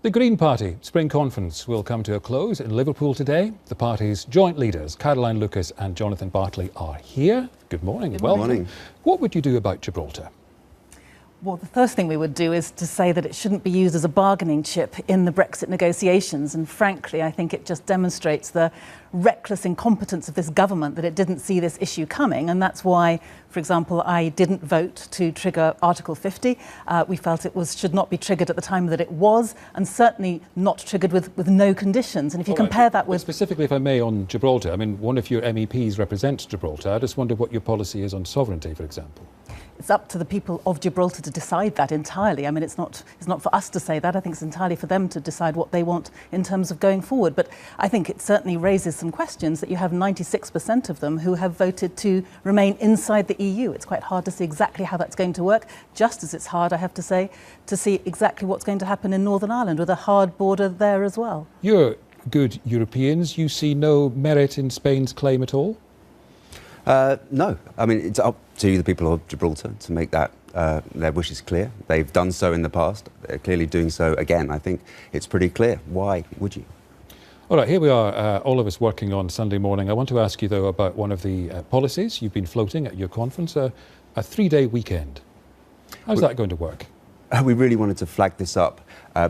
The Green Party Spring Conference will come to a close in Liverpool today. The party's joint leaders, Caroline Lucas and Jonathan Bartley, are here. Good morning. Good Welcome. morning. What would you do about Gibraltar? Well, the first thing we would do is to say that it shouldn't be used as a bargaining chip in the Brexit negotiations. And frankly, I think it just demonstrates the reckless incompetence of this government that it didn't see this issue coming. And that's why, for example, I didn't vote to trigger Article 50. We felt it should not be triggered at the time that it was, and certainly not triggered with no conditions. And if you compare that with... Specifically, if I may, on Gibraltar, I mean, one of your MEPs represents Gibraltar. I just wonder what your policy is on sovereignty, for example. It's up to the people of Gibraltar to decide that entirely. I mean, it's not for us to say that. I think it's entirely for them to decide what they want in terms of going forward. But I think it certainly raises some questions that you have 96% of them who have voted to remain inside the EU. It's quite hard to see exactly how that's going to work, just as it's hard, I have to say, to see exactly what's going to happen in Northern Ireland with a hard border there as well. You're good Europeans. You see no merit in Spain's claim at all? No. I mean, it's up to the people of Gibraltar to make that their wishes clear. They've done so in the past. They're clearly doing so again. I think it's pretty clear. Why would you? All right, here we are, all of us working on Sunday morning. I want to ask you, though, about one of the policies you've been floating at your conference, a three-day weekend. How's that going to work? We really wanted to flag this up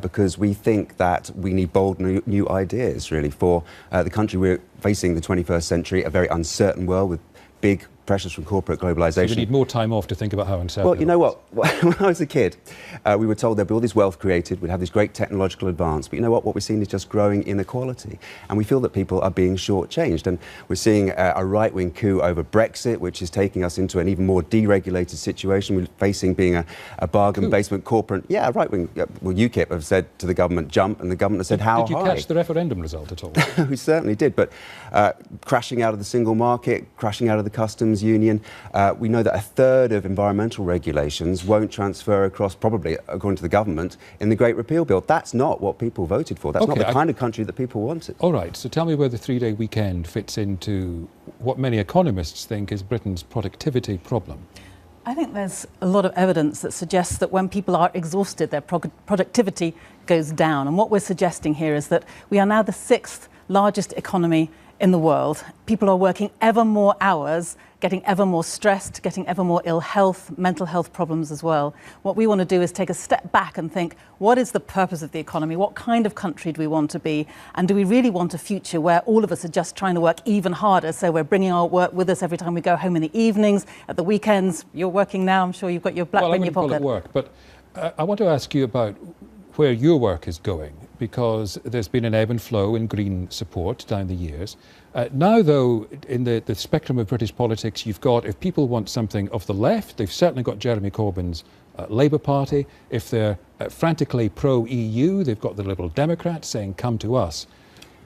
because we think that we need bold new ideas, really, for the country. We're facing the 21st century, a very uncertain world with big pressures from corporate globalisation. So you need more time off to think about how uncertain. Well, you know what? When I was a kid, we were told there'd be all this wealth created, we'd have this great technological advance, but you know what? What we're seeing is just growing inequality. And we feel that people are being shortchanged. And we're seeing a right-wing coup over Brexit, which is taking us into an even more deregulated situation. We're facing being a bargain basement corporate. Yeah, right-wing. Well, UKIP have said to the government, jump, and the government has said, how high? Did you catch the referendum result at all? We certainly did, but crashing out of the single market, crashing out of the customs union. We know that a third of environmental regulations won't transfer across, probably, according to the government, in the Great Repeal Bill. That's not what people voted for. That's not the kind of country that people wanted. All right, so tell me where the three-day weekend fits into what many economists think is Britain's productivity problem. I think there's a lot of evidence that suggests that when people are exhausted, their productivity goes down. And what we're suggesting here is that we are now the sixth largest economy in the world. People are working ever more hours, getting ever more stressed, getting ever more ill health, mental health problems as well. What we want to do is take a step back and think, what is the purpose of the economy? What kind of country do we want to be? And do we really want a future where all of us are just trying to work even harder? So we're bringing our work with us every time we go home in the evenings, at the weekends. You're working now, I'm sure you've got your BlackBerry in your pocket. Well, I wouldn't call it work, but I want to ask you about where your work is going, because there's been an ebb and flow in Green support down the years. Now, though, in the spectrum of British politics, you've got, if people want something of the left, they've certainly got Jeremy Corbyn's Labour Party. If they're frantically pro-EU, they've got the Liberal Democrats saying, come to us.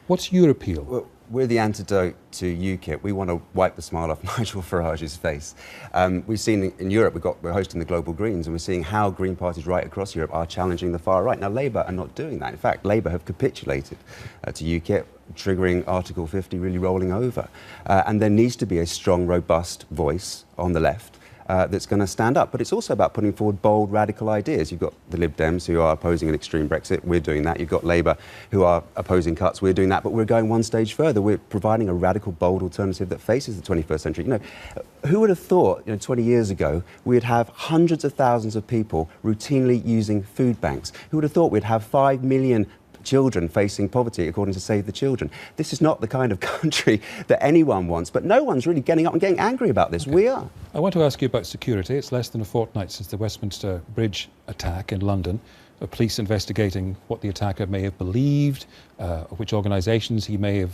What's your appeal? Well, we're the antidote to UKIP. We want to wipe the smile off Nigel Farage's face. We've seen in Europe, we're hosting the Global Greens, and we're seeing how Green parties right across Europe are challenging the far right. Now, Labour are not doing that. In fact, Labour have capitulated to UKIP, triggering Article 50, really rolling over. And there needs to be a strong, robust voice on the left that's going to stand up. But it's also about putting forward bold, radical ideas. You've got the Lib Dems who are opposing an extreme Brexit. We're doing that. You've got Labour who are opposing cuts. We're doing that. But we're going one stage further. We're providing a radical, bold alternative that faces the 21st century. You know, who would have thought, 20 years ago, we'd have hundreds of thousands of people routinely using food banks? Who would have thought we'd have 5 million children facing poverty, according to Save the Children? This is not the kind of country that anyone wants, but no one's really getting up and getting angry about this. Okay. We are. I want to ask you about security. It's less than a fortnight since the Westminster Bridge attack in London. Police investigating what the attacker may have believed, which organisations he may have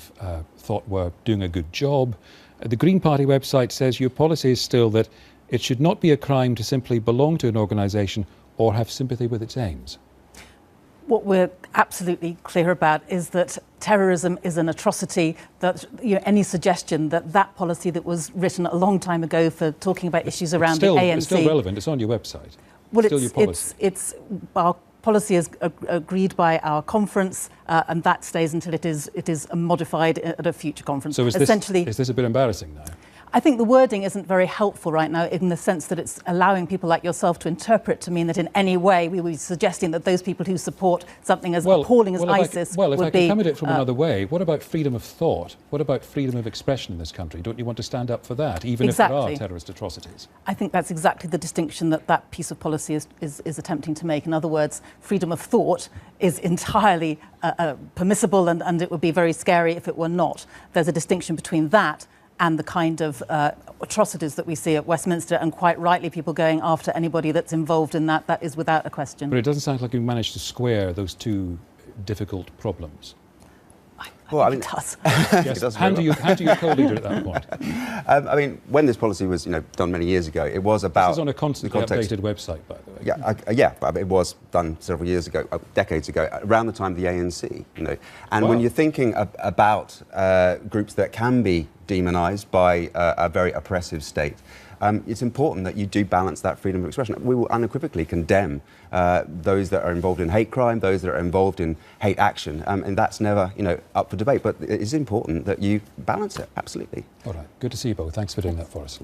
thought were doing a good job. The Green Party website says your policy is still that it should not be a crime to simply belong to an organisation or have sympathy with its aims. What we're absolutely clear about is that terrorism is an atrocity, that any suggestion that that policy that was written a long time ago for talking about issues around the ANC... It's still relevant, it's on your website. Well, still your policy. It's our policy is agreed by our conference, and that stays until it is modified at a future conference. So is this a bit embarrassing now? I think the wording isn't very helpful right now in the sense that it's allowing people like yourself to interpret to mean that in any way we were suggesting that those people who support something as appalling as ISIS if I would can be... come at it from another way, what about freedom of thought? What about freedom of expression in this country? Don't you want to stand up for that, even if there are terrorist atrocities? I think that's exactly the distinction that that piece of policy is attempting to make. In other words, freedom of thought is entirely permissible and it would be very scary if it were not. There's a distinction between that and the kind of atrocities that we see at Westminster, and quite rightly people going after anybody that's involved in that. That is without a question. But it doesn't sound like you managed to square those two difficult problems. I think it does. Yes. Hand to your co-leader at that point. I mean, when this policy was, done many years ago, it was about... This is on a constantly updated website, by the way. Yeah, but it was done several years ago, decades ago, around the time of the ANC, And when you're thinking about groups that can be demonised by a very oppressive state, it's important that you do balance that freedom of expression. We will unequivocally condemn those that are involved in hate crime, those that are involved in hate action, and that's never, up for debate. But it is important that you balance it, absolutely. All right, good to see you both. Thanks for doing that for us.